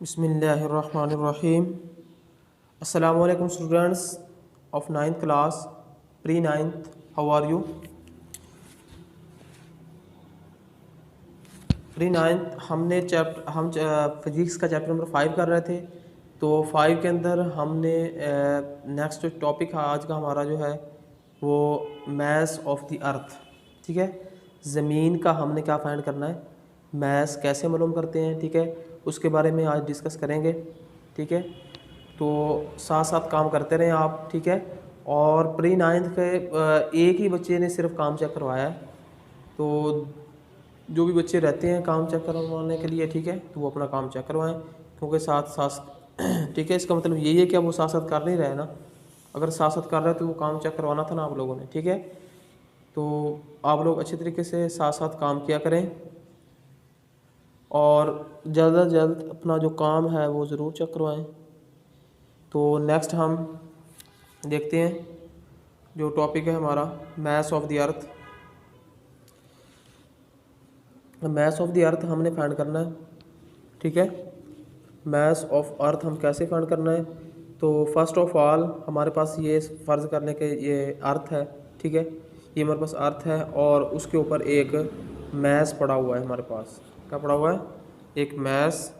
बिस्मिल्लाहिर्रहमानिर्रहीम। अस्सलामुअलैकुम students of ninth class, pre ninth, how are you? Pre ninth हम physics का चैप्टर नंबर 5 कर रहे थे। तो 5 के अंदर हमने नेक्स्ट जो टॉपिक है आज का हमारा जो है वो मैस ऑफ द अर्थ। ठीक है, ज़मीन का हमने क्या फाइंड करना है, मैस कैसे मालूम करते हैं। ठीक है, उसके बारे में आज डिस्कस करेंगे। ठीक है, तो साथ साथ काम करते रहें आप। ठीक है, और प्री नाइन्थ के एक ही बच्चे ने सिर्फ काम चेक करवाया है, तो जो भी बच्चे रहते हैं काम चेक करवाने के लिए, ठीक है, तो वो अपना काम चेक करवाएं, क्योंकि साथ साथ ठीक है, इसका मतलब यही है कि अब वो साथ साथ कर नहीं रहे ना। अगर साथ साथ कर रहे तो वो काम चेक करवाना था ना आप लोगों ने। ठीक है, तो आप लोग अच्छे तरीके से साथ साथ काम किया करें और ज़्यादा से जल्द अपना जो काम है वो ज़रूर चेक करवाएं। तो नेक्स्ट हम देखते हैं जो टॉपिक है हमारा mess of the earth. Mess of the अर्थ हमने फाइंड करना है। ठीक है, मैस ऑफ अर्थ हम कैसे फाइंड करना है, तो फर्स्ट ऑफ ऑल हमारे पास ये फ़र्ज़ करने के ये अर्थ है। ठीक है, ये हमारे पास अर्थ है और उसके ऊपर एक मैस पड़ा हुआ है हमारे पास। क्या पड़ा हुआ है? एक मैस।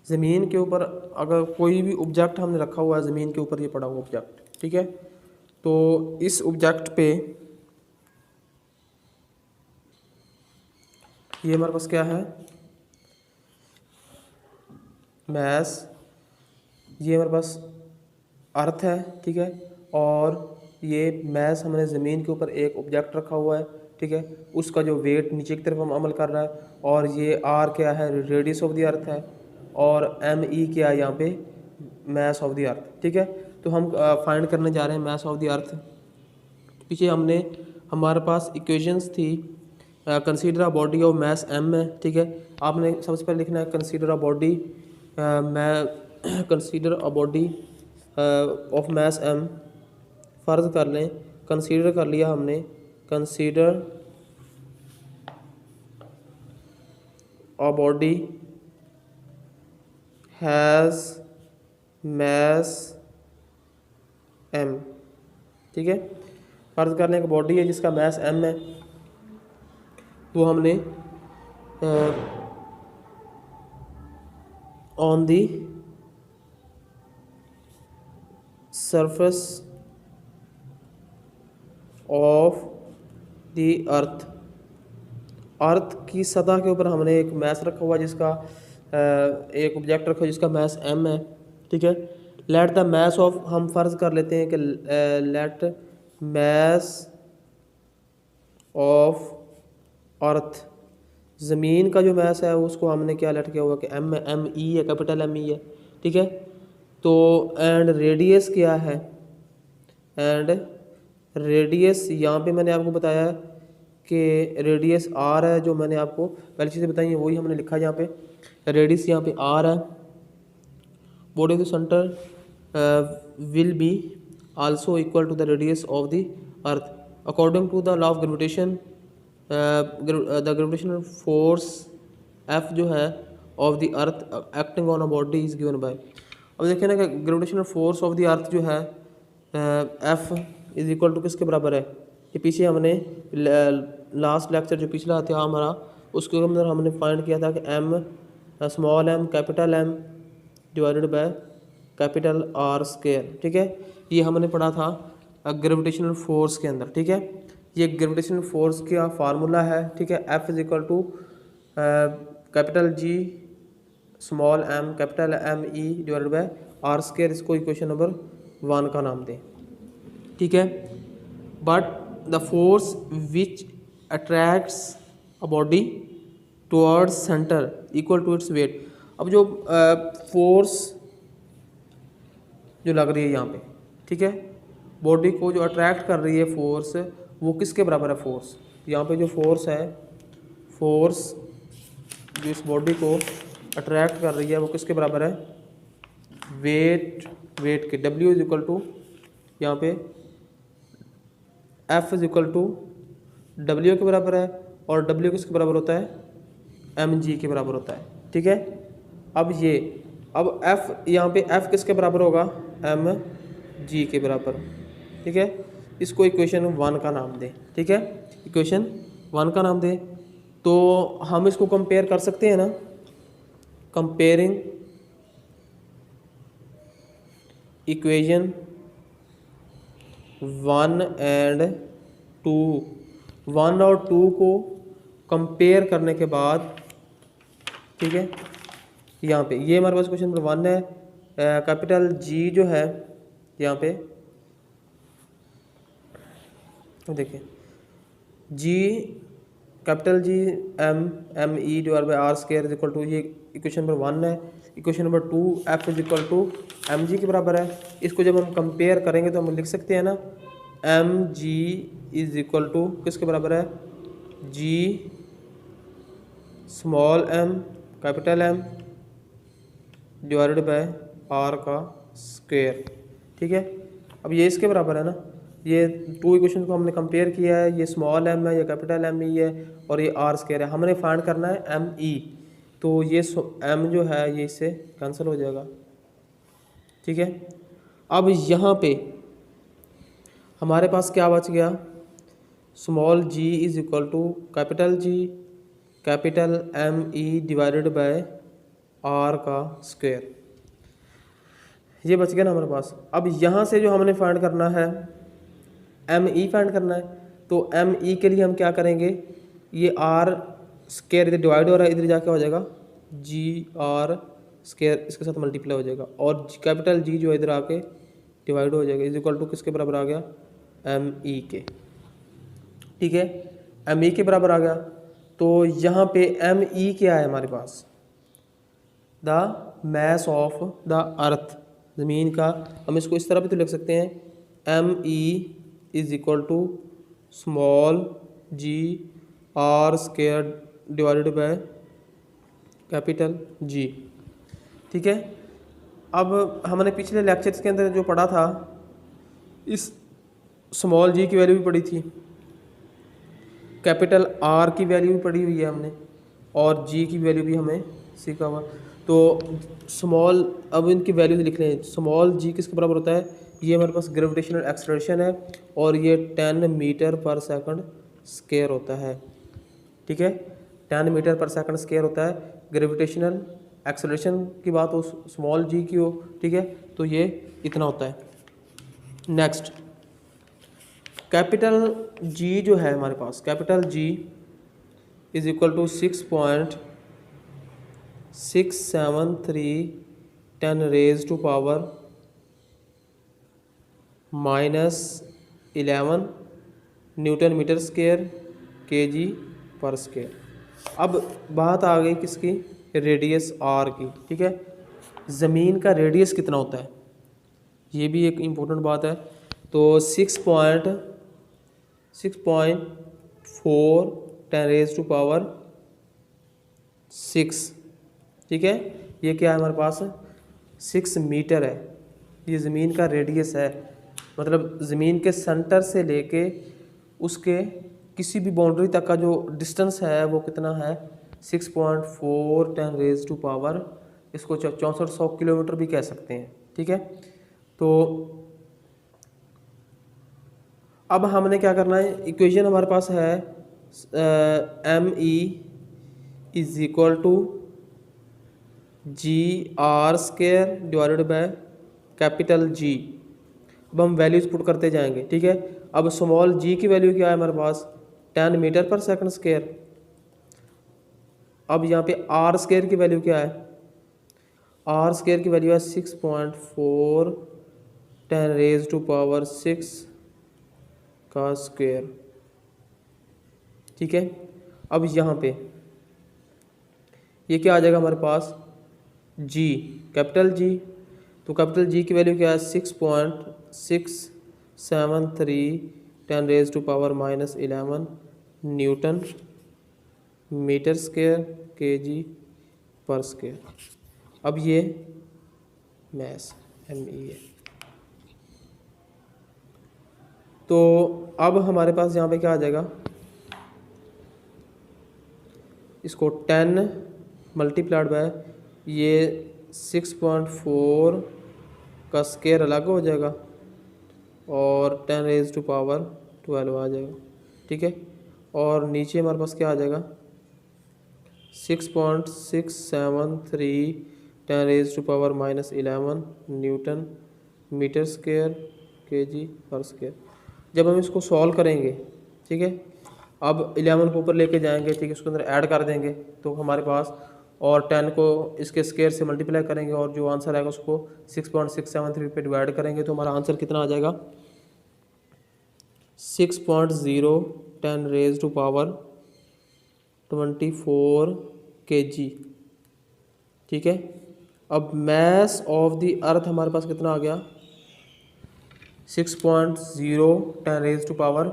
ज़मीन के ऊपर अगर कोई भी ऑब्जेक्ट हमने रखा हुआ है, ज़मीन के ऊपर ये पड़ा हुआ ऑब्जेक्ट, ठीक है, तो इस ऑब्जेक्ट पे ये हमारे पास क्या है, मैस। ये हमारे पास अर्थ है। ठीक है, और ये मैस हमने ज़मीन के ऊपर एक ऑब्जेक्ट रखा हुआ है। ठीक है, उसका जो वेट नीचे की तरफ हम अमल कर रहा है, और ये आर क्या है, रेडियस ऑफ द अर्थ है, और एम ई क्या है यहाँ पे, मैस ऑफ द अर्थ। ठीक है, तो हम फाइंड करने जा रहे हैं मैस ऑफ द अर्थ। पीछे हमने हमारे पास इक्वेशंस थी, consider a body of mass M है। ठीक है, आपने सबसे पहले लिखना है कंसीडर अ बॉडी, मैं consider a body of mass M. फ़र्ज़ कर लें, कंसीडर कर लिया हमने, consider a body has mass M. ठीक है, फ़र्ज़ कर लें कि बॉडी है जिसका मैस एम है, वो हमने on the surface of the earth, earth की सतह के ऊपर हमने एक मैस रखा हुआ जिसका एक ऑब्जेक्ट रखा हुआ जिसका मैस एम है। ठीक है, लेट द मैस ऑफ, हम फ़र्ज़ कर लेते हैं कि लेट मैस ऑफ अर्थ, ज़मीन का जो मैस है उसको हमने क्या लेट किया हुआ कि एम ई है, कैपिटल एम ई है। ठीक है, तो एंड रेडियस क्या है, एंड रेडियस यहाँ पे मैंने आपको बताया है कि रेडियस आर है, जो मैंने आपको पहली चीज़ें बताई हैं वही हमने लिखा है यहाँ पे। रेडियस यहाँ पे आर है। Body of the centre will be also equal to the radius of the earth according to the law of gravitation. The gravitational force F जो है of the earth acting on a body is given by. अब देखिए ना कि gravitational force of the earth जो है F is equal to किसके बराबर है। ये पीछे हमने लास्ट लेक्चर जो पिछला था हमारा, उसके अंदर हमने फाइंड किया था कि M, small M capital M divided by capital R square. ठीक है, ये हमने पढ़ा था ग्रेविटेशनल फोर्स के अंदर। ठीक है, ये ग्रेविटेशनल फोर्स का फार्मूला है। ठीक है, F is equal to capital G small M capital M E divided by R square. इसको इक्वेशन नंबर 1 का नाम दें। ठीक है, but the force which attracts a body towards centre equal to its weight. अब जो फोर्स जो लग रही है यहाँ पे, ठीक है, बॉडी को जो अट्रैक्ट कर रही है फोर्स, वो किसके बराबर है। फोर्स यहाँ पे जो फोर्स है, फोर्स जो इस बॉडी को अट्रैक्ट कर रही है वो किसके बराबर है, वेट के। W इज इक्वल टू यहाँ पे F is equal to W के बराबर है, और W किसके बराबर होता है, mg के बराबर होता है। ठीक है, अब F यहाँ पे F किसके बराबर होगा, mg के बराबर। ठीक है, इसको इक्वेशन 1 का नाम दें। ठीक है, इक्वेशन 1 का नाम दें। तो हम इसको कंपेयर कर सकते हैं ना, कंपेयरिंग इक्वेशन 1 एंड 2, 1 और 2 को कंपेयर करने के बाद, ठीक है, यहाँ पे ये हमारे पास क्वेश्चन नंबर 1 है। कैपिटल जी जो है यहाँ पे देखिए, G capital G M E divide by R square is equal to, ये इक्वेशन नंबर 1 है। Equation number 2 F is equal to M G के बराबर है। इसको जब हम कंपेयर करेंगे तो हम लिख सकते हैं ना, M G is equal to किसके बराबर है, G small M capital M divided by R का स्क्वायर। ठीक है, अब ये इसके बराबर है ना, ये 2 इक्वेशन को हमने कंपेयर किया है, ये स्मॉल एम है, ये कैपिटल एम ई है और ये आर स्क्वायर है। हमने फाइंड करना है एम ई, तो ये एम जो है ये इससे कैंसिल हो जाएगा। ठीक है, अब यहाँ पे हमारे पास क्या बच गया, small G is equal to capital G capital M E divided by R का स्क्वायर, ये बच गया ना हमारे पास। अब यहाँ से जो हमने फाइंड करना है एम ई फाइंड करना है, तो एम ई के लिए हम क्या करेंगे, ये आर स्क्वायर इधर डिवाइड हो रहा है, इधर जाके हो जाएगा जी आर स्क्वायर, इसके साथ मल्टीप्लाई हो जाएगा और कैपिटल जी जो इधर आके डिवाइड हो जाएगा, इज इक्वल टू किसके बराबर आ गया, एम ई के। ठीक है, एम ई के बराबर आ गया। तो यहाँ पे एम ई क्या है हमारे पास, the mass of the earth, ज़मीन का। हम इसको इस तरह भी तो लिख सकते हैं, M E is equal to small G R square divided by capital G. ठीक है, अब हमने पिछले लेक्चर्स के अंदर जो पढ़ा था, इस स्मॉल जी की वैल्यू भी पढ़ी थी, कैपिटल आर की वैल्यू भी पढ़ी हुई है हमने, और जी की वैल्यू भी हमें सीखा हुआ। तो स्मॉल, अब इनकी वैल्यू लिख लें। स्मॉल जी किसके बराबर होता है, ये हमारे पास ग्रेविटेशनल एक्सेलरेशन है और ये 10 मीटर पर सेकंड स्क्वायर होता है। ठीक है, 10 मीटर पर सेकंड स्क्वायर होता है। ग्रेविटेशनल एक्सेलरेशन की बात हो स्मॉल जी की हो, ठीक है, तो ये इतना होता है। नेक्स्ट, कैपिटल जी जो है हमारे पास, capital G is equal to 6.673 10 raise to power -11 newton metre square KG पर स्क्वायर। अब बात आ गई किसकी, रेडियस आर की। ठीक है, ज़मीन का रेडियस कितना होता है, ये भी एक इम्पोर्टेंट बात है। तो 6.4 10 रेज टू पावर 6। ठीक है, ये क्या है हमारे पास, 6 मीटर है, ये ज़मीन का रेडियस है। मतलब ज़मीन के सेंटर से लेके उसके किसी भी बाउंड्री तक का जो डिस्टेंस है वो कितना है, 6.4 10 रेज टू पावर, इसको 6400 किलोमीटर भी कह सकते हैं। ठीक है, तो अब हमने क्या करना है, इक्वेशन हमारे पास है M E is equal to G R square divided by capital G. अब हम वैल्यूज पुट करते जाएंगे। ठीक है, अब स्मॉल जी की वैल्यू क्या है हमारे पास, 10 मीटर पर सेकंड स्क्वायर। अब यहाँ पे आर स्क्वायर की वैल्यू क्या है, आर स्क्वायर की वैल्यू है 6.4 10 रेज टू पावर 6 का स्क्वायर। ठीक है, अब यहाँ पे ये क्या आ जाएगा हमारे पास, जी कैपिटल जी, तो कैपिटल जी की वैल्यू क्या है 6.673 10 raise to power -11 newton metre square KG पर स्क्वायर। अब ये मैस एम ई है। तो अब हमारे पास यहाँ पे क्या आ जाएगा, इसको 10 मल्टीप्लाइड बाय ये 6.4 का स्केयर अलग हो जाएगा और 10 रेज टू पावर 12 आ जाएगा, ठीक है। और नीचे हमारे पास क्या आ जाएगा 6.673 10 raise to power -11 newton metre square KG पर स्क्वायर। जब हम इसको सॉल्व करेंगे, ठीक है, अब 11 को ऊपर लेके जाएंगे, ठीक है, उसके अंदर ऐड कर देंगे तो हमारे पास, और 10 को इसके स्क्वायर से मल्टीप्लाई करेंगे और जो आंसर आएगा उसको 6.673 पे डिवाइड करेंगे तो हमारा आंसर कितना आ जाएगा 6.0 10 रेज टू पावर 24 kg, ठीक है। अब मैस ऑफ द अर्थ हमारे पास कितना आ गया 6.0 10 रेज टू पावर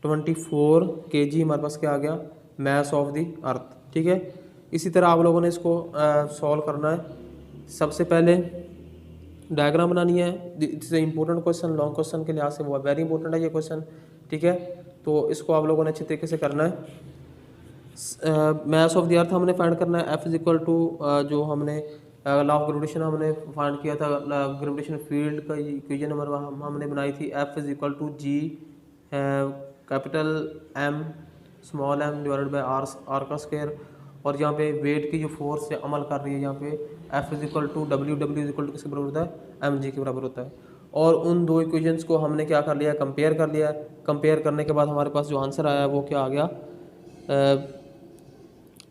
24 kg हमारे पास क्या आ गया मैस ऑफ द अर्थ, ठीक है। इसी तरह आप लोगों ने इसको सॉल्व करना है। सबसे पहले डायग्राम बनानी है। This is important question, long question के लिहाज से वो वेरी इंपॉर्टेंट है ये क्वेश्चन, ठीक है। तो इसको आप लोगों ने अच्छे तरीके से करना है। मैस ऑफ द अर्थ हमने फाइंड करना है। एफ इज इक्वल टू जो हमने लॉ ऑफ ग्रेविटेशन हमने फाइंड किया था, ग्रेविटेशन फील्ड का इक्वेशन नंबर हमने बनाई थी। F is equal to G capital M small M divided by R का स्क्वायर, और यहाँ पे वेट की जो फोर्स से अमल कर रही है यहाँ पे F is equal to W is equal to किसके बराबर होता है एम जी के बराबर होता है। और उन दो इक्वेशंस को हमने क्या कर लिया कंपेयर कर लिया। कंपेयर करने के बाद हमारे पास जो आंसर आया वो क्या आ गया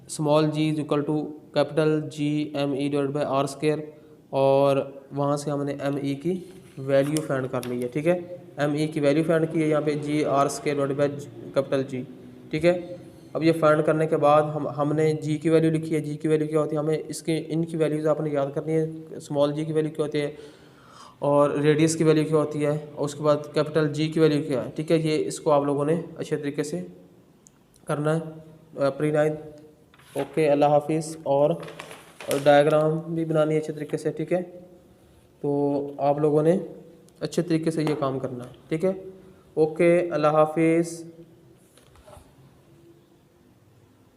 small G is equal to capital G M E divided by R square, और वहाँ से हमने एम ई की वैल्यू फाइंड कर ली है, ठीक है। एम ई की वैल्यू फाइंड की है यहाँ पे G R square divided by capital G, ठीक है। अब ये फाइंड करने के बाद हमने जी की वैल्यू लिखी है। जी की वैल्यू क्या होती है, हमें इसकी इनकी वैल्यूज़ आपने याद करनी है। स्मॉल जी की वैल्यू क्या होती है और रेडियस की वैल्यू क्या होती है, और उसके बाद कैपिटल जी की वैल्यू क्या है, ठीक है। ये इसको आप लोगों ने अच्छे तरीके से करना है। प्री 9 ओके, अल्लाह हाफिज़। और डायग्राम भी बनानी है अच्छे तरीके से, ठीक है। तो आप लोगों ने अच्छे तरीके से ये काम करना है, ठीक है। ओके, अल्लाह हाफिज़।